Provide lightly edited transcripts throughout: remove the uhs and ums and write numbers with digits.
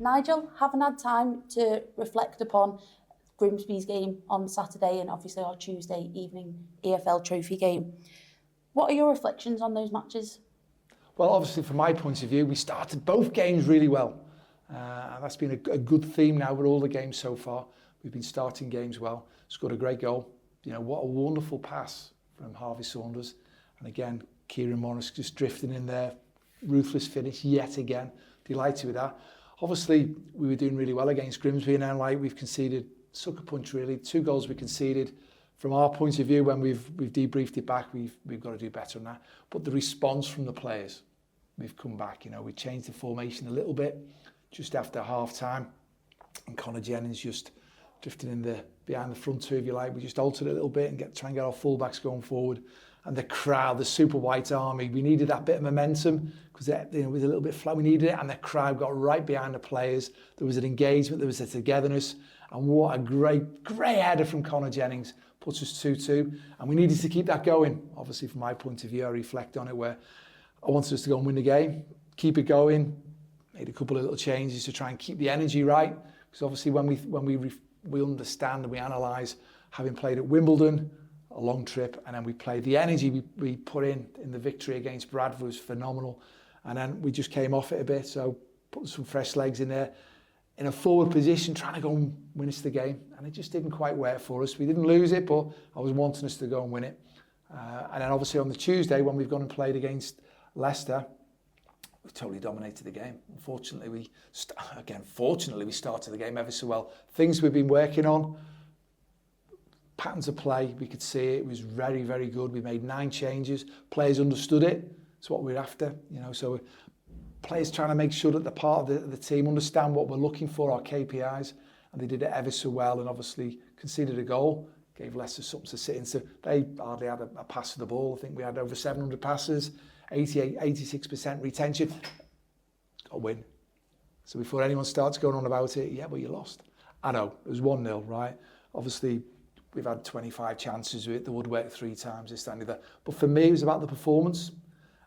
Nigel, haven't had time to reflect upon Grimsby's game on Saturday and obviously our Tuesday evening EFL Trophy game. What are your reflections on those matches? Well, obviously, from my point of view, we started both games really well. And that's been a good theme now with all the games so far. We've been starting games well. Scored a great goal. You know, what a wonderful pass from Harvey Saunders. And again, Kieran Morris just drifting in there. Ruthless finish yet again. Delighted with that. Obviously, we were doing really well against Grimsby, and then we've conceded sucker punch really. 2 goals we conceded. From our point of view, when we've debriefed it back, we've got to do better on that. But the response from the players, we've come back. You know, we changed the formation a little bit just after half time, and Connor Jennings just drifting in behind the front two, if you like. We just altered it a little bit and try and get our fullbacks going forward. And the crowd, the Super White Army, we needed that bit of momentum because it was a little bit flat. We needed it, and the crowd got right behind the players. There was an engagement, there was a togetherness, and what a great header from Connor Jennings. Puts us 2-2, and we needed to keep that going. Obviously, from my point of view, I reflect on it where I wanted us to go and win the game, keep it going, made a couple of little changes to try and keep the energy right. Because obviously, when we understand and we analyse, having played at Wimbledon, a long trip, and then we played, the energy we put in the victory against Bradford was phenomenal, and then we just came off it a bit. So putting some fresh legs in there, in a forward position, trying to go and win us the game, and it just didn't quite work for us. We didn't lose it, but I was wanting us to go and win it. And then obviously on the Tuesday, when we've gone and played against Leicester, we totally dominated the game. Unfortunately, we started the game ever so well. Things we've been working on, patterns of play, we could see it was very, very good. We made 9 changes. Players understood it. It's what we're after, you know. So players trying to make sure that the part of the team understand what we're looking for, our KPIs, and they did it ever so well, and obviously conceded a goal, gave Leicester something to sit in. So they hardly had a pass to the ball. I think we had over 700 passes, 86% retention. Got a win. So before anyone starts going on about it, yeah, well, you lost. I know, it was 1-0, right? Obviously, we've had 25 chances with it. The woodwork 3 times, this, that, and the other. But for me, it was about the performance.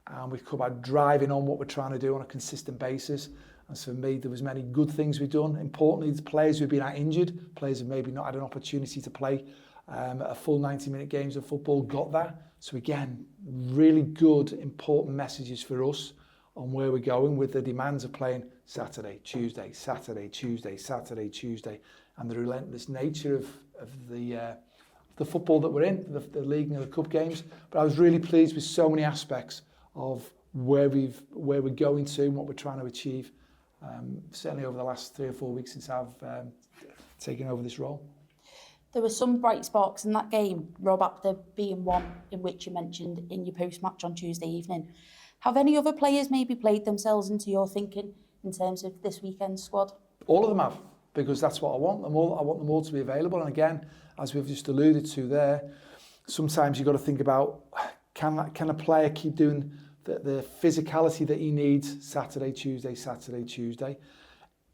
And we've come about driving on what we're trying to do on a consistent basis. And so for me, there was many good things we've done. Importantly, the players who've been out injured, players who maybe not had an opportunity to play a full 90-minute games of football, got that. So again, really good, important messages for us on where we're going with the demands of playing Saturday, Tuesday, Saturday, Tuesday, Saturday, Tuesday, and the relentless nature of the football that we're in, the league and the cup games. But I was really pleased with so many aspects of where we're going to and what we're trying to achieve. Certainly over the last 3 or 4 weeks since I've taken over this role. There were some bright sparks in that game, Rob Apter being one, in which you mentioned in your post-match on Tuesday evening. Have any other players maybe played themselves into your thinking in terms of this weekend's squad? All of them have, because that's what I want. I want them all to be available. And again, as we've just alluded to there, sometimes you've got to think about, can a player keep doing the physicality that he needs Saturday, Tuesday, Saturday, Tuesday?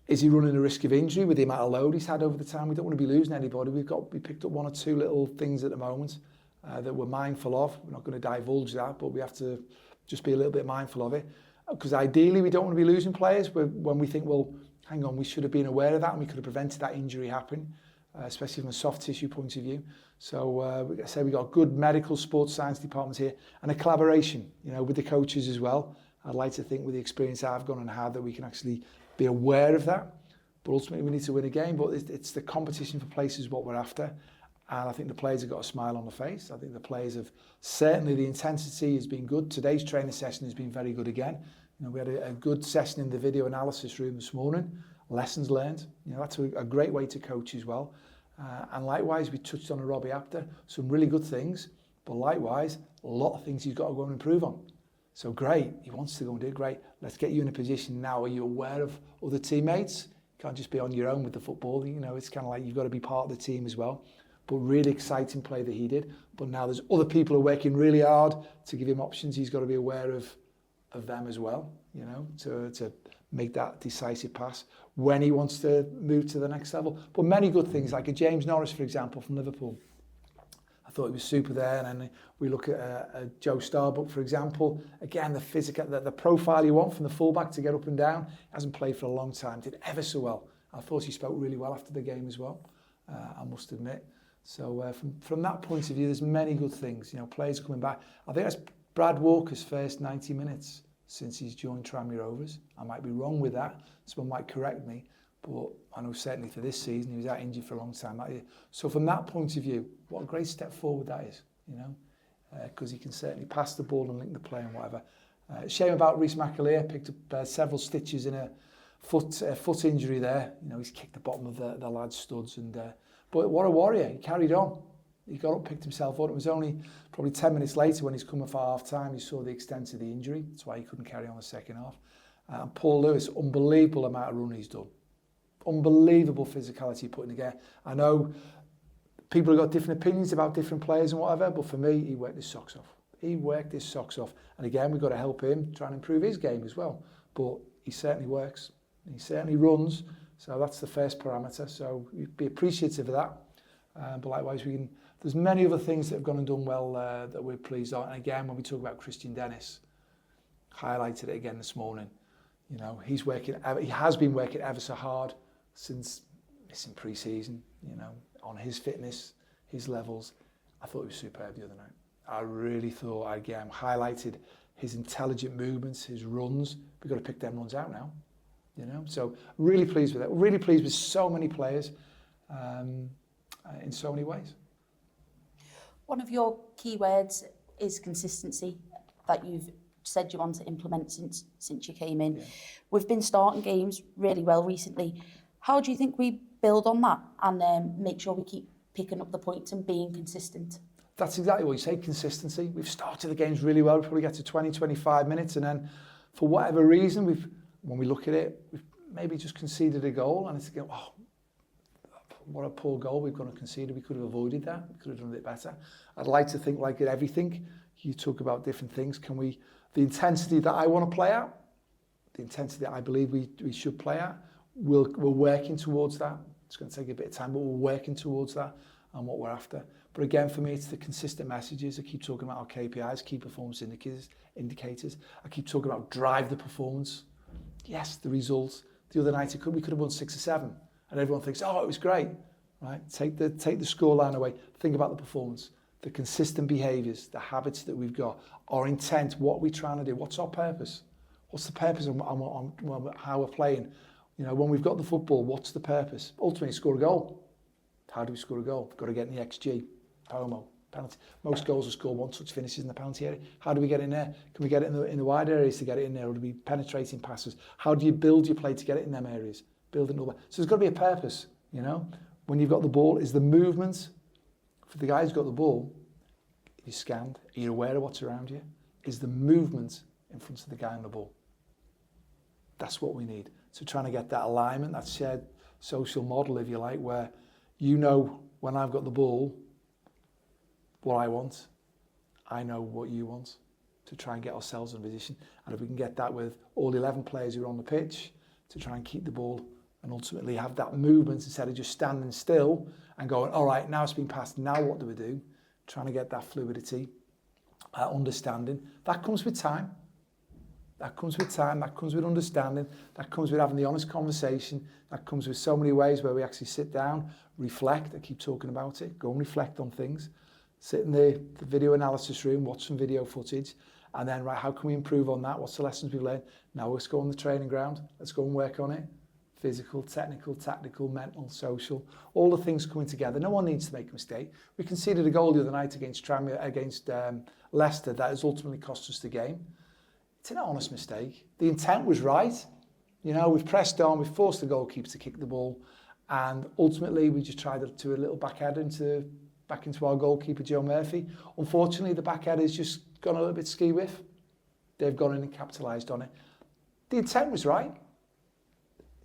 Is he running a risk of injury with the amount of load he's had over the time? We don't want to be losing anybody. We picked up 1 or 2 little things at the moment that we're mindful of. We're not going to divulge that, but we have to just be a little bit mindful of it. Because ideally, we don't want to be losing players when we think, well, hang on, we should have been aware of that and we could have prevented that injury happening, especially from a soft tissue point of view. So I say we've got a good medical sports science department here and a collaboration, you know, with the coaches as well. I'd like to think with the experience I've gone and had that we can actually be aware of that. But ultimately we need to win a game, but it's the competition for places what we're after. And I think the players have got a smile on the face. I think the players have, certainly the intensity has been good. Today's training session has been very good again. You know, we had a good session in the video analysis room this morning. Lessons learned. You know, that's a great way to coach as well. And likewise, we touched on a Robbie Apter, some really good things, but likewise, a lot of things he's got to go and improve on. So great, he wants to go and do it, great. Let's get you in a position now. Are you aware of other teammates? You can't just be on your own with the football. You know, it's kind of like you've got to be part of the team as well. But really exciting play that he did. But now there's other people who are working really hard to give him options. He's got to be aware of them as well, you know, to make that decisive pass when he wants to move to the next level. But many good things, like a James Norris, for example, from Liverpool. I thought he was super there. And then we look at Joe Starbuck, for example. Again, the physical, the profile you want from the fullback to get up and down. Hasn't played for a long time. Did ever so well. I thought he spoke really well after the game as well. I must admit. So from that point of view, there's many good things. You know, players coming back. I think that's Brad Walker's first 90 minutes since he's joined Tranmere Rovers. I might be wrong with that. Someone might correct me. But I know certainly for this season, he was out injured for a long time. So from that point of view, what a great step forward that is, you know, because he can certainly pass the ball and link the play and whatever. Shame about Rhys McAleer, picked up several stitches in a foot injury there. You know, he's kicked the bottom of the lad's studs. But what a warrior, he carried on. He got up, picked himself up. It was only probably 10 minutes later when he's come off half time, he saw the extent of the injury. That's why he couldn't carry on the second half. And Paul Lewis, unbelievable amount of running he's done. Unbelievable physicality putting together. I know people have got different opinions about different players and whatever, but for me, he worked his socks off. He worked his socks off. And again, we've got to help him try and improve his game as well. But he certainly works. He certainly runs. So that's the first parameter. So we'd be appreciative of that. But likewise, there's many other things that have gone and done well that we're pleased on. And again, when we talk about Christian Dennis, highlighted it again this morning. You know, he has been working ever so hard since missing pre-season, you know, on his fitness, his levels. I thought he was superb the other night. I really thought, again, highlighted his intelligent movements, his runs. We've got to pick them runs out now, you know. So really pleased with that. Really pleased with so many players in so many ways. One of your key words is consistency that you've said you want to implement since you came in. Yeah. We've been starting games really well recently. How do you think we build on that and make sure we keep picking up the points and being consistent? That's exactly what you say, consistency. We've started the games really well. We probably get to 20, 25 minutes, and then for whatever reason, when we look at it, we've maybe just conceded a goal, and it's again, oh, what a poor goal we've gone and conceded. We could have avoided that. We could have done a bit better. I'd like to think like at everything, you talk about different things. The intensity that I want to play out, the intensity that I believe we should play out, we're working towards that. It's going to take a bit of time, but we're working towards that and what we're after. But again, for me, it's the consistent messages. I keep talking about our KPIs, key performance indicators. I keep talking about drive the performance. Yes, the results. The other night, we could have won 6 or 7. And everyone thinks, oh, it was great. Right? Take the scoreline away. Think about the performance, the consistent behaviours, the habits that we've got, our intent, what we're trying to do, what's our purpose? What's the purpose of how we're playing? You know, when we've got the football, what's the purpose? Ultimately, score a goal. How do we score a goal? We've got to get in the XG, POMO, penalty. Most goals are scored one touch finishes in the penalty area. How do we get in there? Can we get it in the wide areas to get it in there, or do we penetrating passes? How do you build your play to get it in them areas? Building all that. So there's got to be a purpose, you know. When you've got the ball, is the movement for the guy who's got the ball. Are you scanned? Are you aware of what's around you? Is the movement in front of the guy on the ball? That's what we need. So trying to get that alignment, that shared social model, if you like, where you know when I've got the ball, what I want, I know what you want, to try and get ourselves in position. And if we can get that with all 11 players who are on the pitch, to try and keep the ball and ultimately have that movement instead of just standing still and going, all right, now it's been passed, now what do we do? Trying to get that fluidity, understanding. That comes with time. That comes with time, that comes with understanding, that comes with having the honest conversation, that comes with so many ways where we actually sit down, reflect, I keep talking about it, go and reflect on things, sit in the video analysis room, watch some video footage, and then, right, how can we improve on that? What's the lessons we've learned? Now let's go on the training ground, let's go and work on it. Physical, technical, tactical, mental, social, all the things coming together. No one needs to make a mistake. We conceded a goal the other night against Leicester that has ultimately cost us the game. It's an honest mistake. The intent was right. You know, we've pressed on, we've forced the goalkeeper to kick the ball, and ultimately we just tried to do a little backheader back into our goalkeeper, Joe Murphy. Unfortunately, the backheader has just gone a little bit ski-whiff. They've gone in and capitalised on it. The intent was right.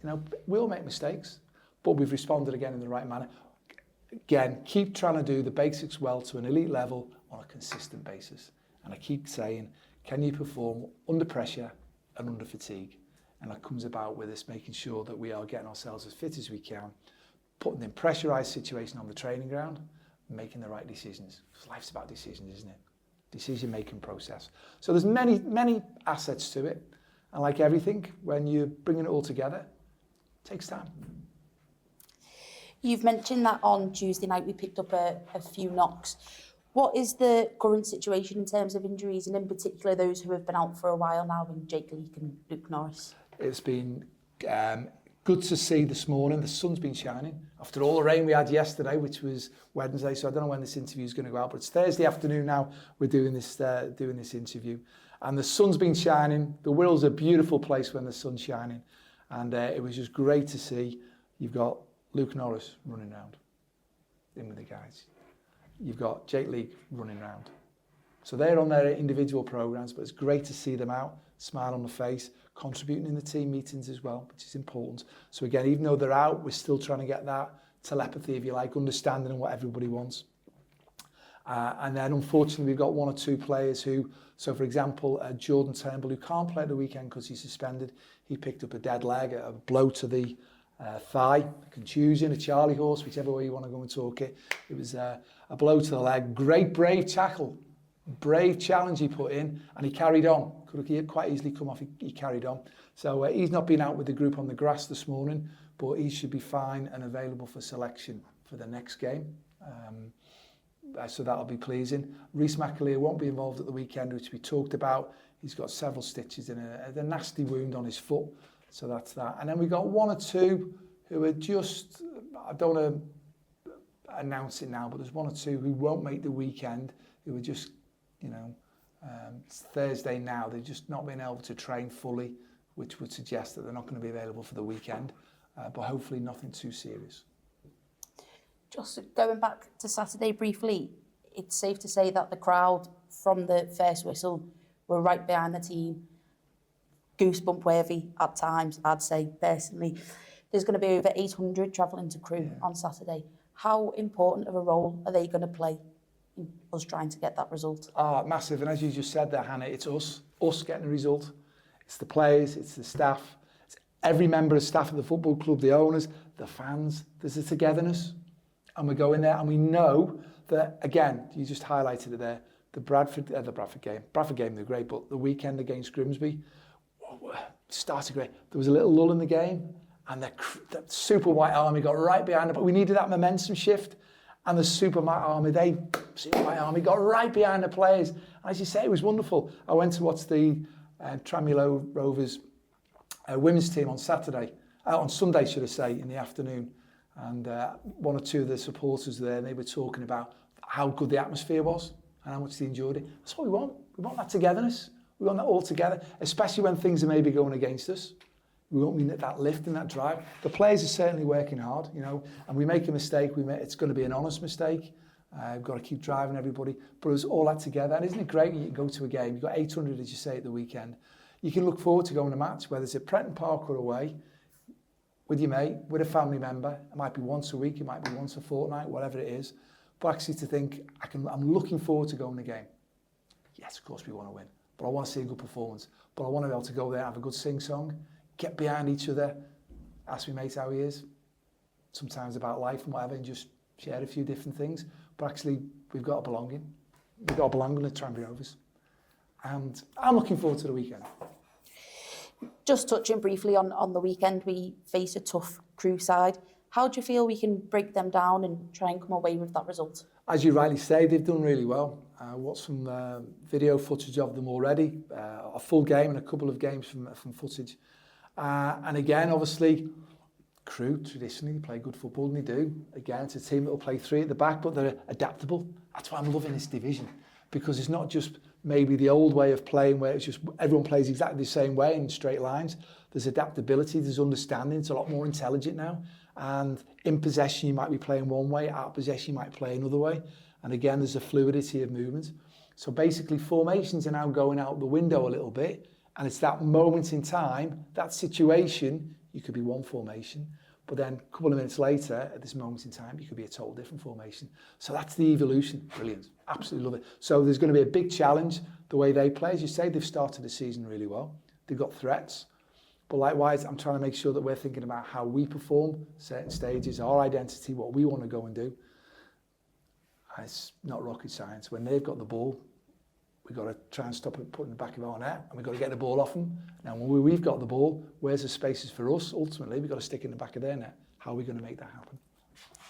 You know, we'll make mistakes, but we've responded again in the right manner. Again, keep trying to do the basics well to an elite level on a consistent basis. And I keep saying, can you perform under pressure and under fatigue? And that comes about with us making sure that we are getting ourselves as fit as we can, putting in pressurised situation on the training ground, making the right decisions. Because life's about decisions, isn't it? Decision-making process. So there's many assets to it. And like everything, when you're bringing it all together, it takes time. You've mentioned that on Tuesday night we picked up a few knocks. What is the current situation in terms of injuries, and in particular those who have been out for a while now, in Jake Leake and Luke Norris? It's been good to see this morning. The sun's been shining after all the rain we had yesterday, which was Wednesday. So I don't know when this interview is going to go out, but it's Thursday afternoon now. We're doing this interview, and the sun's been shining. The Wirral's a beautiful place when the sun's shining, and it was just great to see. You've got Luke Norris running around in with the guys. You've got Jake Leake running around. So they're on their individual programmes, but it's great to see them out, smile on the face, contributing in the team meetings as well, which is important. So again, even though they're out, we're still trying to get that telepathy, if you like, understanding what everybody wants. And then unfortunately, we've got one or two players who, so for example, Jordan Turnbull, who can't play at the weekend because he's suspended. He picked up a dead leg, a blow to the thigh, a contusion, a Charlie horse, whichever way you want to go and talk it. It was a blow to the leg. Great, brave tackle. Brave challenge he put in, and he carried on. Could have quite easily come off, he carried on. So he's not been out with the group on the grass this morning, but he should be fine and available for selection for the next game. So that'll be pleasing. Rhys McAleer won't be involved at the weekend, which we talked about. He's got several stitches and a nasty wound on his foot. So that's that. And then we got one or two who are just, I don't want to announce it now, but there's one or two who won't make the weekend, who are just, it's Thursday now, they've just not been able to train fully, which would suggest that they're not going to be available for the weekend, but hopefully nothing too serious. Just going back to Saturday briefly, it's safe to say that the crowd from the first whistle were right behind the team, goosebump worthy at times, I'd say personally. There's going to be over 800 travelling to Crewe on Saturday. How important of a role are they going to play in us trying to get that result? Massive, and as you just said there, Hannah, it's us getting the result. It's the players, it's the staff, it's every member of staff of the football club, the owners, the fans. There's a togetherness, and we go in there and we know that, again, you just highlighted it there, the Bradford game, they're great, but the weekend against Grimsby, started great. There was a little lull in the game, and the Super White Army got right behind it, but we needed that momentum shift, and the Super White Army got right behind the players. And as you say, it was wonderful. I went to watch the Tranmere Rovers women's team on Sunday, should I say, in the afternoon, and one or two of the supporters there, and they were talking about how good the atmosphere was and how much they enjoyed it. That's what we want. We want that togetherness. We want that all together, especially when things are maybe going against us. We want that lift and that drive. The players are certainly working hard, and we make a mistake, it's going to be an honest mistake. We've got to keep driving everybody. But it's all that together. And isn't it great when you can go to a game? You've got 800, as you say, at the weekend. You can look forward to going to a match, whether it's at Prenton Park or away, with your mate, with a family member. It might be once a week, it might be once a fortnight, whatever it is. But actually to think, I'm looking forward to going to a game. Yes, of course we want to win. But I want to see a good performance. But I want to be able to go there, have a good sing-song, get behind each other, ask my mate how he is, sometimes about life and whatever, and just share a few different things. But actually, we've got a belonging. We've got a belonging at Tranmere Rovers. And I'm looking forward to the weekend. Just touching briefly on the weekend, we face a tough Crewe side. How do you feel we can break them down and try and come away with that result? As you rightly say, they've done really well. Watched some video footage of them already, a full game and a couple of games from footage. And again, obviously, Crewe traditionally play good football, and they do. Again, it's a team that will play three at the back, but they're adaptable. That's why I'm loving this division, because it's not just maybe the old way of playing where it's just everyone plays exactly the same way in straight lines. There's adaptability, there's understanding. It's a lot more intelligent now. And in possession, you might be playing one way. Out of possession, you might play another way. And again, there's a fluidity of movement. So basically, formations are now going out the window a little bit. And it's that moment in time, that situation, you could be one formation. But then a couple of minutes later, at this moment in time, you could be a total different formation. So that's the evolution. Brilliant. Absolutely love it. So there's going to be a big challenge the way they play. As you say, they've started the season really well. They've got threats. But likewise, I'm trying to make sure that we're thinking about how we perform certain stages, our identity, what we want to go and do. It's not rocket science. When they've got the ball, we've got to try and stop it putting the back of our net, and we've got to get the ball off them. Now, when we've got the ball, where's the spaces for us? Ultimately, we've got to stick in the back of their net. How are we going to make that happen?